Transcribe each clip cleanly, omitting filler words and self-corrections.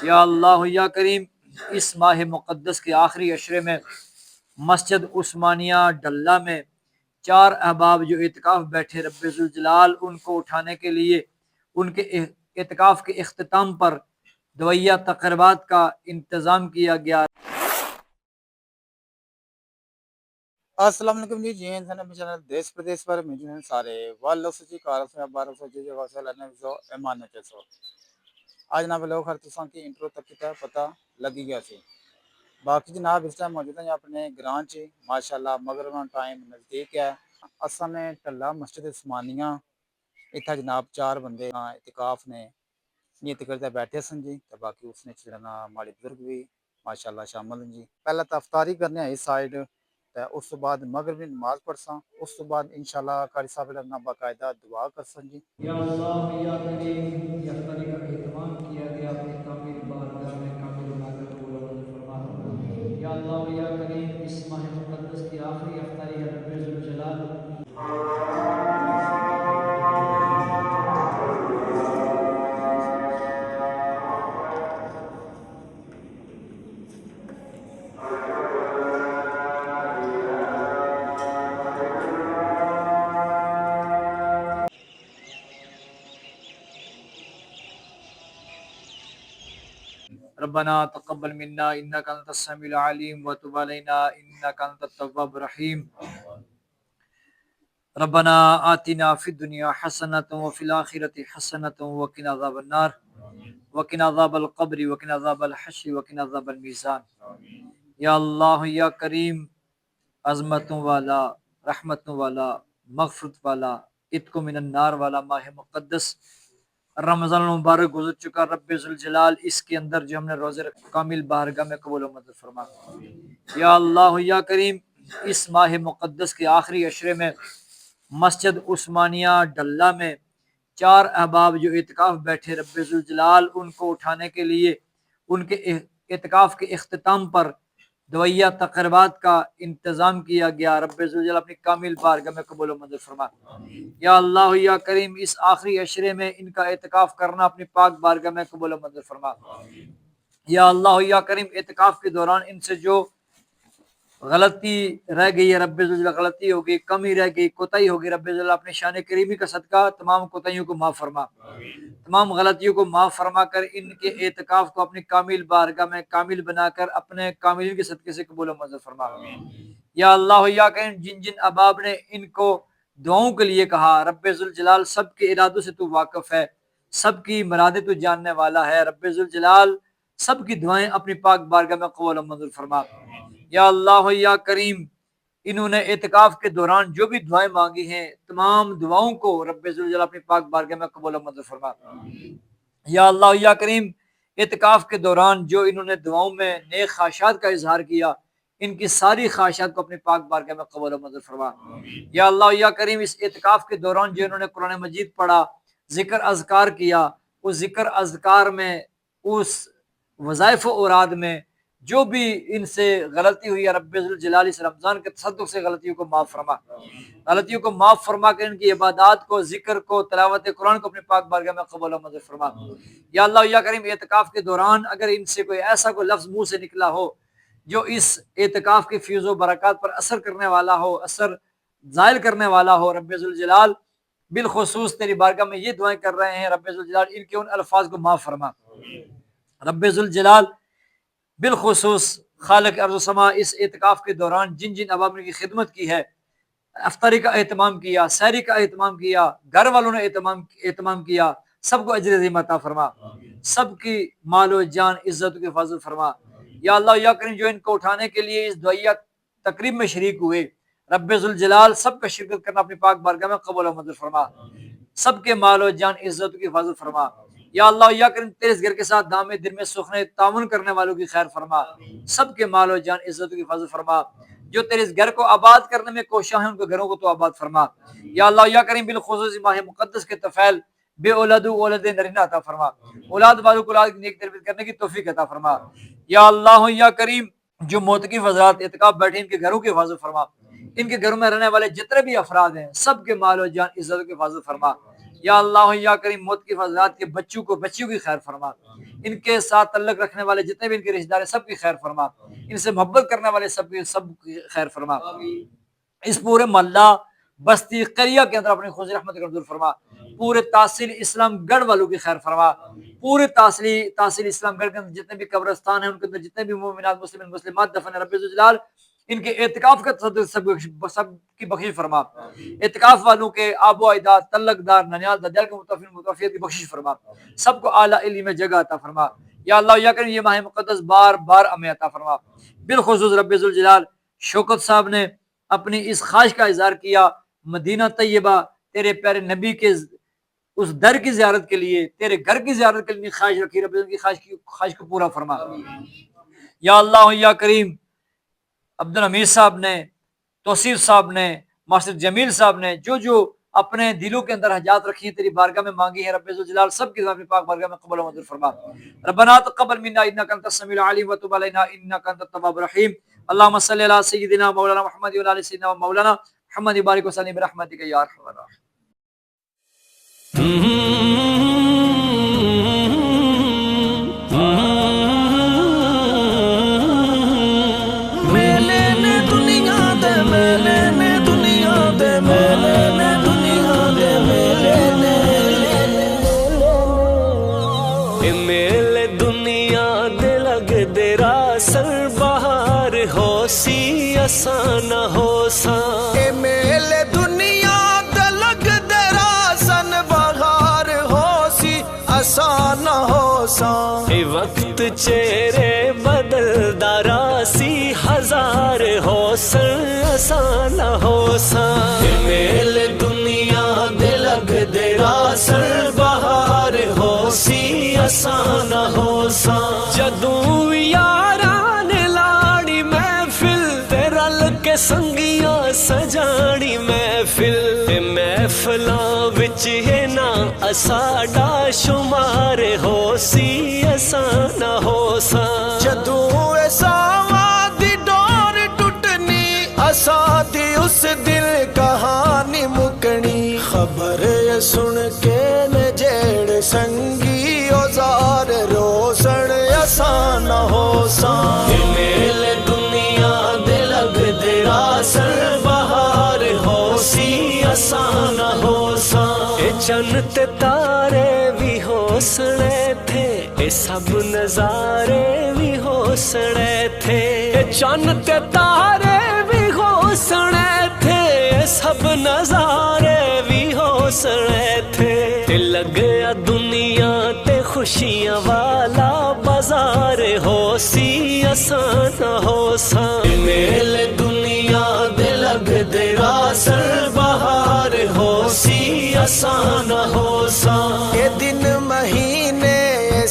یا اللہ یا کریم اس ماہ مقدس کے آخری عشرے میں مسجد عثمانیہ ڈلہ میں 4 احباب جو اعتکاف بیٹھے، رب ذوالجلال ان کو اٹھانے کے لیے ان کے اعتکاف کے اختتام پر دویہ تقریبات کا انتظام کیا گیا۔ السلام علیکم جی انسان چینل دیش پردیش پر میں سارے والو سچی کار سے بارہ سو جی واسل انسو ایمان کے سو آج جناب لوگ ہر تسان کی انٹرو تک کی پتہ لگی گیا سی باقی جناب اس ٹائم موجود ہیں اپنے گران چ ماشاءاللہ مغرب ٹائم نزدیک ہے اصل میں ٹلا مسجد عثمانیہ اتنا جناب 4 بندے اعتکاف نے نیت کرتے بیٹھے سن جی تو باقی اس نے چڑنا ماڑی بزرگ بھی ماشاءاللہ شامل ہیں جی پہلا تو افطاری کرنے ہیں اس سائڈ اس تو بعد مغربی نماز پڑھساں اس تو بعد انشاءاللہ قاری صاحب نے باقاعدہ دعا کرسن جی۔ یا اللہ یا کریم یہ افطاری کا اہتمام کیا گیا اپنی کامل بارگاہ میں کامل بنا کر قبول و منظور فرما۔ یا اللہ یا کریم اس ماہ مقدس کی آخری افطاری ہے، رب ذوالجلال ربنا تقبل منا انك انت السميع العليم وتب علينا انك انت التواب الرحيم ربنا آتنا في الدنيا حسنة وفي الآخرة حسنة وقنا عذاب النار وقنا عذاب القبر وقنا عذاب الحشر وقنا عذاب الميزان۔ یا اللہ یا کریم عظمتوں والا، رحمتوں والا، مغفرت والا، عتق من النار والا ماہ مقدس رمضان المبارک گزر چکا، رب ذوالجلال اس کے اندر جو ہم نے روزے رکھے کامل بارگاہ میں قبول و منظور فرما۔ یا اللہ یا کریم اس ماہ مقدس کے آخری عشرے میں مسجد عثمانیہ ڈلہ میں 4 احباب جو اعتکاف بیٹھے، رب ذوالجلال ان کو اٹھانے کے لیے ان کے اعتکاف کے اختتام پر دویہ تقریبات کا انتظام کیا گیا، رب ذوالجلال اپنی کامل بارگاہ میں قبول و منظور فرما۔ یا اللہ یا کریم اس آخری عشرے میں ان کا اعتکاف کرنا اپنی پاک بارگاہ میں قبول و منظور فرما۔ یا اللہ یا کریم اعتکاف کے دوران ان سے جو غلطی رہ گئی ہے، رب ذوالجلال غلطی ہو گئی، کمی رہ گئی، کوتاہی ہو گئی، رب ذوالجلال اپنے شان کریمی کا صدقہ تمام کوتاہیوں کو معاف فرما، تمام غلطیوں کو معاف فرما کر ان کے اعتکاف کو اپنی کامل بارگاہ میں کامل بنا کر اپنے کاملین کے صدقے سے قبول و منظور فرما۔ یا اللہ یا کریم جن جن احباب نے ان کو دعاؤں کے لیے کہا، رب ذوالجلال سب کے ارادوں سے تو واقف ہے، سب کی مرادیں تو جاننے والا ہے، رب ذوالجلال سب کی دعائیں اپنی پاک بارگاہ میں قبول و منظور فرما۔ یا اللہ یا کریم انہوں نے اعتکاف کے دوران جو بھی دعائیں مانگی ہیں تمام دعاؤں کو رب ذوالجلال اپنی پاک بارگاہ میں قبول و منظور فرما۔ یا اللہ یا کریم اعتکاف کے دوران جو انہوں نے دعاؤں میں نیک خواہشات کا اظہار کیا، ان کی ساری خواہشات کو اپنی پاک بارگاہ میں قبول و منظور فرما۔ یا اللہ یا کریم اس اعتکاف کے دوران جو انہوں نے قرآن مجید پڑھا، ذکر اذکار کیا، اس ذکر اذکار میں، اس وظائف و اوراد میں جو بھی ان سے غلطی ہوئی ہے، رب ذوالجلال اس رمضان کے تصدق سے غلطیوں کو معاف فرما، غلطیوں کو معاف فرما کر ان کی عبادات کو، ذکر کو، تلاوت قرآن کو اپنے پاک بارگاہ میں قبول و منظور فرما۔ یا اللہ یا کریم اعتکاف کے دوران اگر ان سے کوئی ایسا کوئی لفظ منہ سے نکلا ہو جو اس اعتکاف کی فیض و برکات پر اثر کرنے والا ہو، اثر زائل کرنے والا ہو، رب ذوالجلال بالخصوص تیری بارگاہ میں یہ دعائیں کر رہے ہیں، رب ذوالجلال ان کے ان الفاظ کو معاف فرما۔ رب ذوالجلال بالخصوص خالق ارض و سما اس اعتکاف کے دوران جن جن احباب نے کی خدمت کی ہے، افطاری کا اہتمام کیا، سحری کا اہتمام کیا، گھر والوں نے اہتمام کیا، سب کو اجر عظیم عطا فرما، سب کی مال و جان عزت کی حفاظت فرما۔ یا اللہ یا کریم جو ان کو اٹھانے کے لیے اس دعائیہ تقریب میں شریک ہوئے، رب ذوالجلال سب کا شرکت کرنا اپنی پاک بارگاہ میں قبول و منظور فرما، سب کے مال و جان عزت کی حفاظت فرما۔ یا اللہ یا کریم تیرے اس گھر کے ساتھ دام دن میں سخن تعاون کرنے والوں کی خیر فرما، سب کے مال و جان عزت کی حفاظت فرما، جو تیرے اس گھر کو آباد کرنے میں کوشاں ہیں ان کے گھروں کو تو آباد فرما۔ یا اللہ یا کریم بالخصوص ماہ مقدس کے طفیل بے اولاد اولاد نرینہ عطا فرما، اولاد والوں کو اولاد کی نیک تربیت کرنے کی توفیق عطا فرما۔ یا اللہ یا کریم جو معتکف حضرات اعتکاف بیٹھے ان کے گھروں کی حفاظت فرما، ان کے گھروں میں رہنے والے جتنے بھی افراد ہیں سب کے مال و جان عزت کی حفاظت فرما۔ یا اللہ یا کریم موت کی حضرات کے بچوں کو بچیوں کی خیر فرما، ان کے ساتھ تعلق رکھنے والے جتنے بھی ان کے رشتہ دار ہیں سب کی خیر فرما، ان سے محبت کرنے والے سب کی خیر فرما، اس پورے محلہ بستی قریہ کے اندر اپنی خصوصی رحمت کا نزول فرما، پورے تحصیل اسلام گڑھ والوں کی خیر فرما، پورے تحصیل اسلام گڑھ کے اندر جتنے بھی قبرستان ہیں ان کے اندر جتنے بھی مومنات مسلمات دفن رب ذوالجلال ان کے اعتکاف کا سب کی بخشش فرما، اعتکاف والوں کے آب و اجداد تعلق دار ننیال دجال کے متوفیت کی بخشش فرما، سب کو اعلیٰ علم میں جگہ عطا فرما، یا اللہ یا کریم یہ ماہ مقدس بار بار ہمیں عطا فرما۔ بالخصوص رب ذوالجلال شوکت صاحب نے اپنی اس خواہش کا اظہار کیا مدینہ طیبہ تیرے پیارے نبی کے اس در کی زیارت کے لیے، تیرے گھر کی زیارت کے لیے خواہش رکھی، رب کی خواہش کو پورا فرما۔ یا اللہ یا کریم عبدالحمید صاحب نے، توصیف صاحب نے، ماسٹر جمیل صاحب نے جو اپنے دلوں کے اندر حاجات رکھی ہیں تیری بارگاہ میں مانگی ہے، رب ذوالجلال سب کی اپنی پاک بارگاہ میں قبول و منظور فرما۔ ربنا تقبل منا انک انت السمیع العلیم وتب علینا انک انت التواب الرحیم۔ اللهم صل علی سیدنا مولانا محمد وعلی سیدنا مولانا محمد بارک وسلم برحمتک یا ارحم الراحمین۔ سر بہار ہو سی اسان ہو سا اے میل دنیا دلگ درا سن بہار ہو سی اسان ہو سا اے وقت چہرے بدل دارا سی ہزار ہو سن اسان ہو سا اے میل دنیا دلگ درا سن بہار ہو سی اسان ہو سا جدوں سنگیاں سجاڑی محفلاں وچ ہے نا اساڈا شمار ہو سی اساں نہ ہو سا جدوں اساواں دی ڈور ٹٹنی اساں دی اس دل کہانی مکنی خبر سن کے نجیڑ سنگی اوزار روسن اساں نہ ہو سا میل دنیا سر بہار ہو سی اسان ہو سا اے چن تے تارے بھی ہو سنے تھے اے سب نظارے بھی ہو سنے تھے اے چن تے تارے بھی ہو سنے تھے اے سب نظارے بھی ہو سنے تھے تے لگیا دنیا تے خوشیاں والا بازار ہو سی اسان ہو سا میل دنیا دلگ درا سر بہار ہو سی اسان ہو سا اے دن مہینے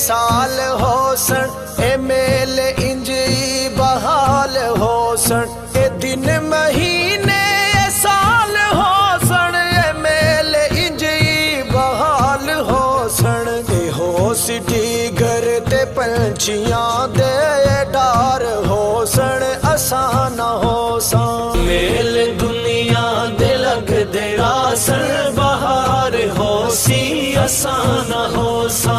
سال ہو سن اے میل انجی بحال ہو سن اے دن مہینے سال ہو سن اے میل انجی بحال ہو سن اے ہو سٹی گھر تے پنچیاں دے ڈار ہو سن اسان ہو سا میل دنیا دلگ درا سر بہار ہو سی اسان ہو سا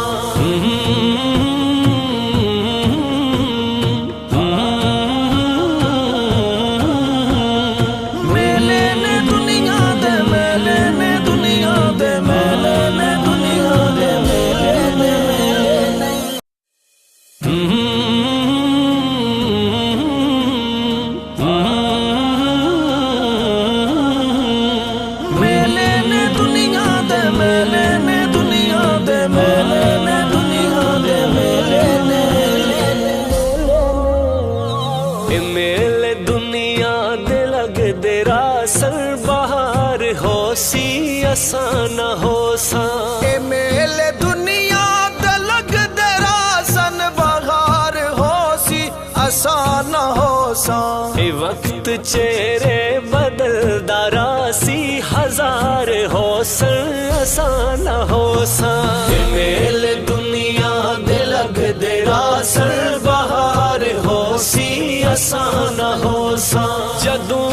سر بہار ہو سی اسان ہو سا اے میل دنیا دلگ درا سن بہار ہو سی اسان ہو سا اے وقت چہرے بدل دارا سی ہزار ہو سن اسان ہو سا اے میل دنیا دلگ درا سن بہار ہو سی اسان ہو سا جدوں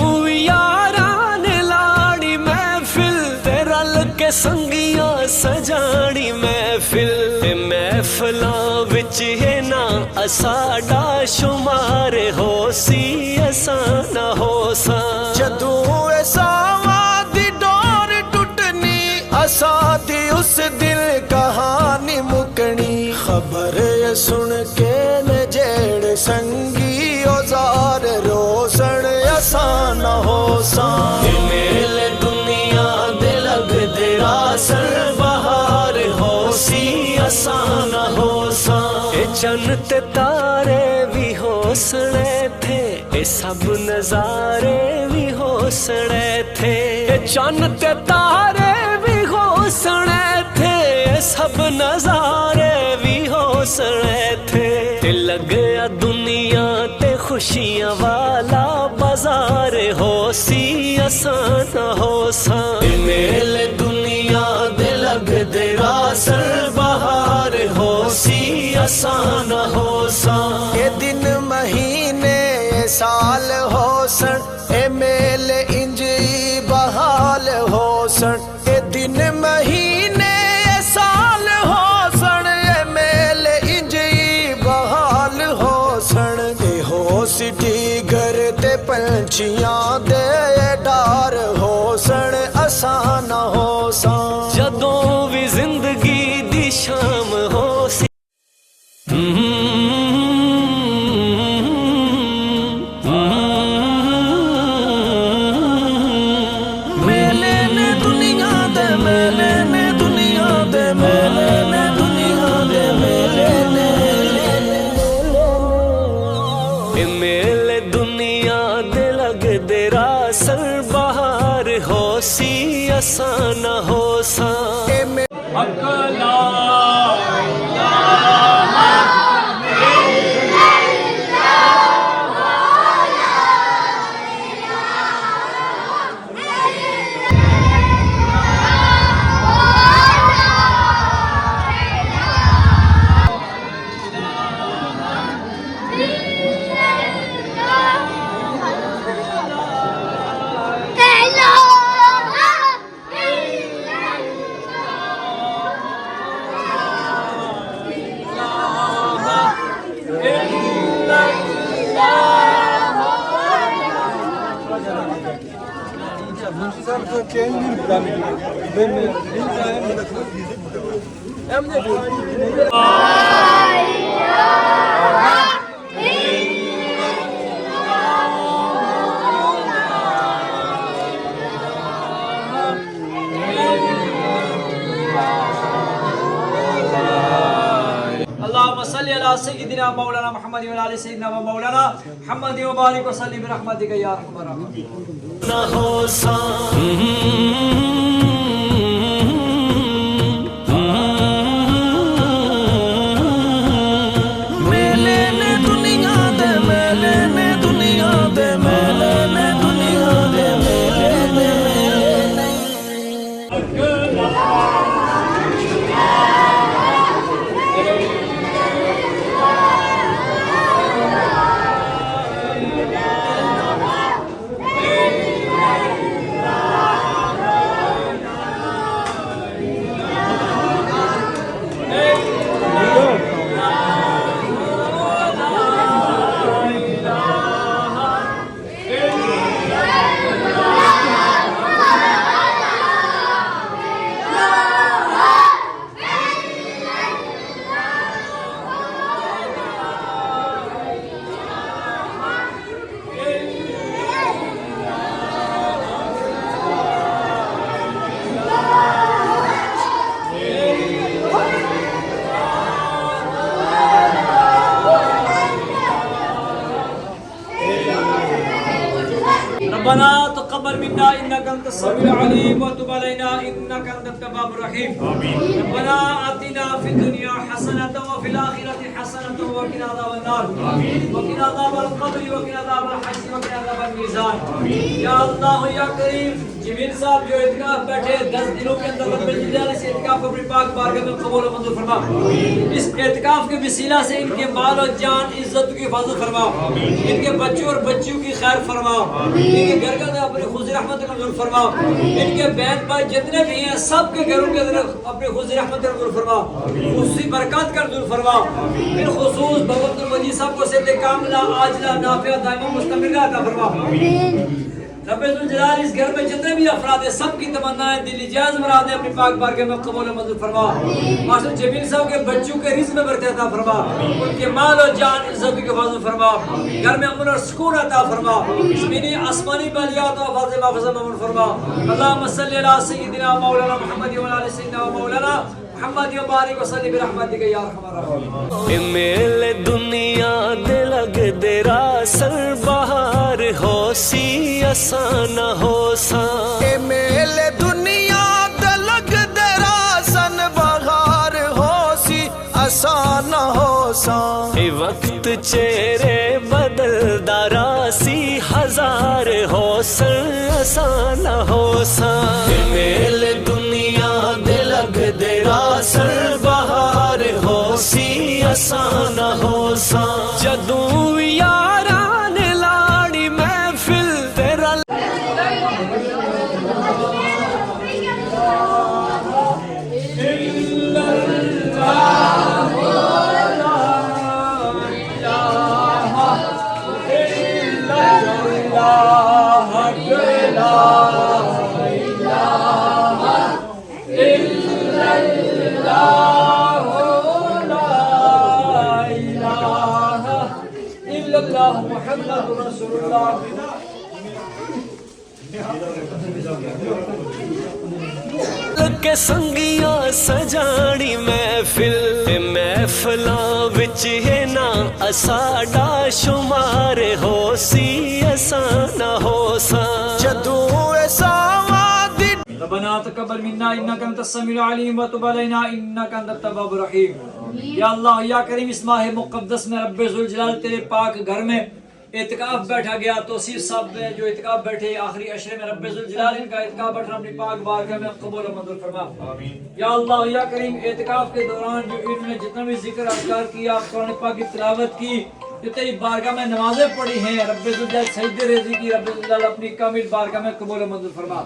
سنگیاں سجاڑی محفل محفلاں وچ ہے نا اساڈا شمار ہو سی اساں نہ ہو ساں جدوں ساواں دی ڈور ٹوٹنی اساں دی اس دل کہانی مکنی خبر سن کے نجیڑ سنگی اوزار روسن اساں نہ ہو ساں میل دنیا دے لگ دے راسن بہار ہو سی اساں نہ ہو ساں اے چن تے تارے بھی ہوسنے تھے اے سب نظارے بھی ہوسنے تھے اے چن تے تارے بھی ہوسنے تھے اے سب نظارے بھی ہوسنے تھے تے لگ گیا دنیا تے خوشیاں والا بازار ہو سی اساں نہ ہو ساں میل دنیا دے لگ دے راسن بہار ہو سی اساں نہ ہو ساں اے دن مہینے اے سال ہو سن اے میل انجی بحال ہو سن اے دن مہینے اے سال ہو سن اے میل انجی بحال ہو سن اے ہو سٹی گر تے پنچیاں دے ڈار ہو سن اساں نہ ہو ساں جدوں بھی زندگی دی شام ہو سی میلے نے دنیا دے میلے نے دنیا دے میلے نے دنیا دے میلے نے اے میل دنیا دے لگ دے راسن بہار ہو سی اساں نہ ہو ساں اے اللهم صل على سيدنا مولانا محمد وعلى ال سيدنا ومولانا محمد وبارك وسلم برحمتك يا ارحم الراحمين نہ ہو ساں میلے نے دنیا دے میلے نے دنیا دے میلے نے دنیا دے میلے نے ربنا تقبل منا انك انت السميع العليم وتب علينا انك انت التواب الرحيم ربنا آتنا في الدنيا حسنة وفي الآخرة حسنة وقنا عذاب النار وقنا عذاب القبر وقنا عذاب الحشر وقنا عذاب الميزان یا اللہ یا کریم جمیل صاحب جو اعتکاف بیٹھے 10 دنوں کے اندر رب الجلال سے اعتکاف کو اپنی پاک بارگاہ میں قبول و منظور فرما اس اعتکاف کے وسیلہ سے ان کے مال و جان عزت کی حفاظت فرما ان کے بچوں اور بچیوں کی خیر فرما ان کے گھر کا اپنے خصوصی رحمت کا نزول فرما، ان کے بہن بھائی جتنے بھی ہیں سب کے گھروں کے اندر اپنی خصوصی رحمت کا نزول فرما، خصوصی برکات کا نزول فرما، بالخصوص بابا عبدالمجید صاحب کو صحت کاملہ عاجلہ نافعہ دائمہ مستمرہ عطا فرما۔ رب الجلال اس گھر میں جتنے بھی افراد ہیں سب کی تمنائیں دلی جائز مرادیں اپنی پاک بارگاہ میں قبول و منظور فرما۔ ماشاء جمیل صاحب کے بچوں کے رزق میں برکت عطا فرما، ان کے مال و جان عزت کے حفاظت فرما، گھر میں امن اور سکون عطا فرما، زمینی آسمانی بالیات و حفاظ محفظ امن فرما۔ اللہم صلی علی سیدنا مولانا محمد و علی سیدنا مولانا محمد و بارک وسلم برحمتک یا ارحم الراحمین۔ میل دنیا دے لگ دے راسل بہار ہو سی آسان ہو سا، اے میل دنیا دے لگ دے راسن بہار ہو سی آسان ہو سا، اے وقت چہرے بدل دارا سی ہزار ہو سن آسان ہو سا، اے میل دنیا دے لگ دے راسل بہار ہو سی آسان ہو سا، جدوں یاران لاڑی محفل تیرا محمد رسول اللہ۔ کے سنگیاں سجاڑی محفل، محفلاں وچ ہے نا اساڈا شمار ہو سی آسان ہو سا، جدوں ساواں دی ربنا تقبل منا انك انت السميع العليم وتب علينا انك انت التواب الرحيم۔ یا اللہ یا کریم اس ماہ مقدس میں رب ذوالجلال تیرے پاک گھر میں اعتکاف بیٹھا گیا، توصیف صاحب میں جو اعتکاف بیٹھے آخری عشرے میں رب ذوالجلال ان کا اعتکاف بیٹھنا اپنی پاک بارگاہ میں قبول و منظور فرما۔ یا اللہ یا کریم اعتکاف کے دوران جو انہوں نے جتنا بھی ذکر اذکار کیا، قرآن پاک کی تلاوت کی، جو تیری بارگاہ میں نمازیں پڑھی ہیں، رب ذوالجلال سجدے ریزی کی، رب ذوالجلال اپنی کامل بارگاہ میں قبول و منظور فرما۔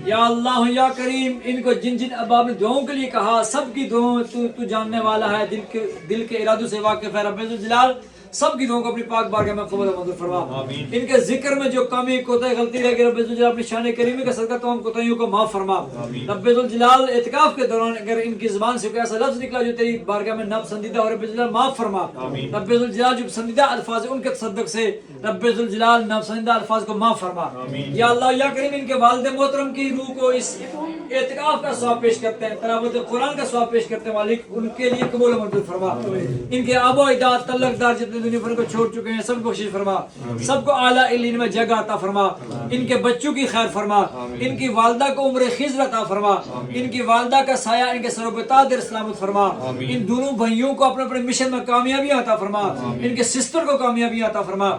یا اللہ یا کریم ان کو جن جن اباب نے دعاؤں کے لیے کہا سب کی دعاؤں تو جاننے والا ہے، دل کے ارادوں سے واقف ہے، رب ذوالجلال سب کی دعاؤں کو اپنی پاک بارگاہ میں قبول و منظور فرما۔ ان کے ذکر میں جو کمی کوتاہی غلطی رہ گئی رب ذوالجلال اپنی شان کریمی کا صدقہ تمام کوتاہیوں کو معاف فرما۔ رب ذوالجلال اعتکاف کے دوران اگر ان کی زبان سے کوئی ایسا لفظ نکلا جو تیری بارگاہ میں ناپسندیدہ ہو، رب ذوالجلال معاف فرما۔ رب ذوالجلال جو پسندیدہ الفاظ ہیں ان کے تصدق سے رب ذوالجلال ناپسندیدہ الفاظ کو معاف فرما۔ یا اللہ یا کریم ان کے والد محترم کی روح کو اس اعتکاف کا ثواب پیش کرتے ہیں، تلاوت قرآن کا ثواب پیش کرتے ہیں، مالک ان کے لیے قبول و منظور فرما۔ ان کے آبا و اجداد تعلق دار جتنے دنیا بھر کو چھوڑ چکے ہیں سب کو بخشش فرما، سب کو اعلیٰ علیین میں جگہ عطا فرما، ان کے بچوں کی خیر فرما، ان کی والدہ کو عمر خضر عطا فرما، ان کی والدہ کا سایہ ان کے سر و تاج در سلامت فرما، ان دونوں بھائیوں کو اپنے اپنے مشن میں کامیابیاں عطا فرما، ان کے سسٹر کو کامیابیاں عطا فرما۔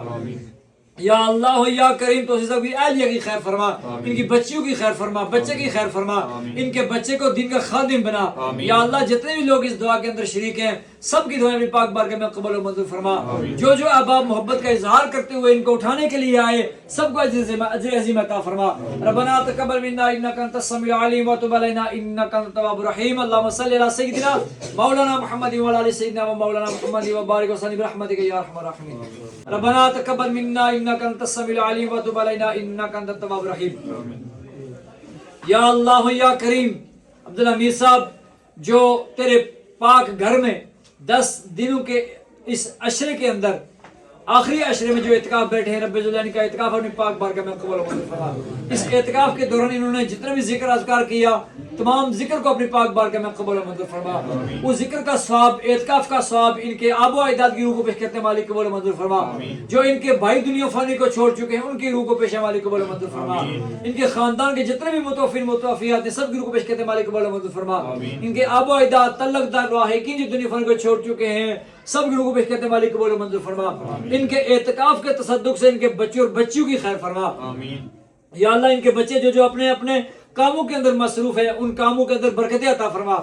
یا اللہ یا کریم توسیع صاحب کی اہلیہ کی خیر فرما، ان کی بچیوں کی خیر فرما، بچے کی خیر فرما، ان کے بچے کو دین کا خادم بنا۔ یا اللہ جتنے بھی لوگ اس دعا کے اندر شریک ہیں سب کی دعائیں بھی پاک بارگاہ میں قبول و منظور فرما۔ جو جو احباب محبت کا اظہار کرتے ہوئے ان کو اٹھانے کے لیے آئے سب کو اجر عظیم عطا فرما۔ ربنا تقبل منا انک انت السمیع العلیم وتب علینا انک انت التواب الرحیم۔ اللهم صل علی سیدنا مولانا محمد وعلى ال سیدنا مولانا محمد وبارک وسلم برحمتک یا ارحم الراحمین۔ ربنا تقبل منا انک انت السمیع العلیم وتب علینا انک انت التواب الرحیم۔ یا اللہ یا کریم عبدالحمید صاحب جو تیرے پاک گھر میں 10 دنوں کے اس عشرے کے اندر آخری عشرے میں جو اعتکاف بیٹھے ہیں رب ذوالجلال کا اعتکاف اپنی پاک بارگاہ میں قبول و منظور فرما۔ اس اعتکاف کے دوران انہوں نے جتنے بھی ذکر اذکار کیا تمام ذکر کو اپنی پاک بارگاہ میں قبول و منظور فرما۔ وہ ذکر کا ثواب اعتکاف کا ثواب ان کے آب و اجداد کی روح کو پیش کرتے ہیں مالک قبول و منظور فرما۔ جو ان کے بھائی دنیا فانی کو چھوڑ چکے ہیں ان کی روح کو پیش ہے مالک قبول و منظور فرما۔ ان کے خاندان کے جتنے بھی متوفین متوفیات ہیں سب کی روح کو پیش کرتے ہیں مالک قبول و منظور فرما۔ ان کے آب و اجداد تعلق دار لاحقین جو دنیا فانی کو چھوڑ چکے ہیں سب کی روح کو پیش کرتے ہیں مالک قبول و منظور فرما۔ ان کے اعتکاف کے تصدق سے ان کے بچے اور بچیوں کی خیر فرما۔ یا اللہ ان کے بچے جو اپنے اپنے کاموں کے اندر مصروف ہے ان کاموں کے اندر برکتیں عطا فرما،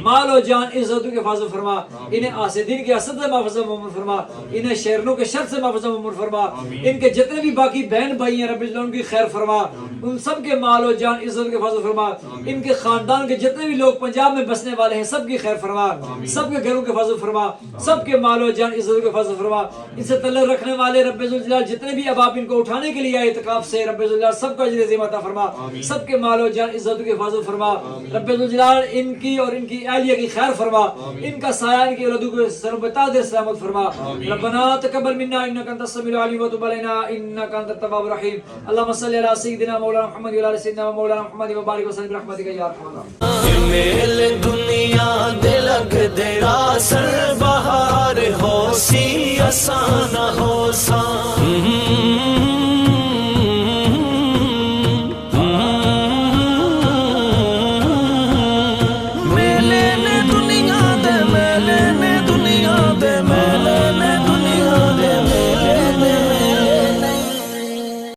مال و جان عزتوں کے حفاظت فرما، انہیں حاسدین کے حسد سے محفوظ و فرما، انہیں شیرنوں کے شر سے محفوظ و فرما، ان کے جتنے بھی باقی بہن بھائی ہیں رب العزت ان کی خیر فرما، ان سب کے مال و جان عزت کے حفاظت فرما، ان کے خاندان کے جتنے بھی لوگ پنجاب میں بسنے والے ہیں سب کی خیر فرما، سب کے گھروں کے حفاظت فرما، سب کے مال و جان عزت کے حفاظت فرما، ان سے تعلق رکھنے والے رب الجلال جتنے بھی احباب ان کو اٹھانے کے لیے آئے اعتکاف سے رب الجلال سب کا اجر عظیم عطا فرما، سب کے مال و جان عزت کی حفاظت فرما، رب الجلال ان کی اور ان کی اہلیہ کی خیر فرما، ان کا سایہ ان کی اولادوں کو سر بتا دے سلامت فرما، ربنا تقبل منا انك انت السميع العليم وتب علينا انك انت التواب الرحيم، اللهم صل على سيدنا مولانا محمد وعلى سيدنا مولانا محمد وبارك وسلم برحمتك يا ارحم الراحمين۔ میل دنیا دے لگ دے راسر بہار ہو سی آسان ہو سا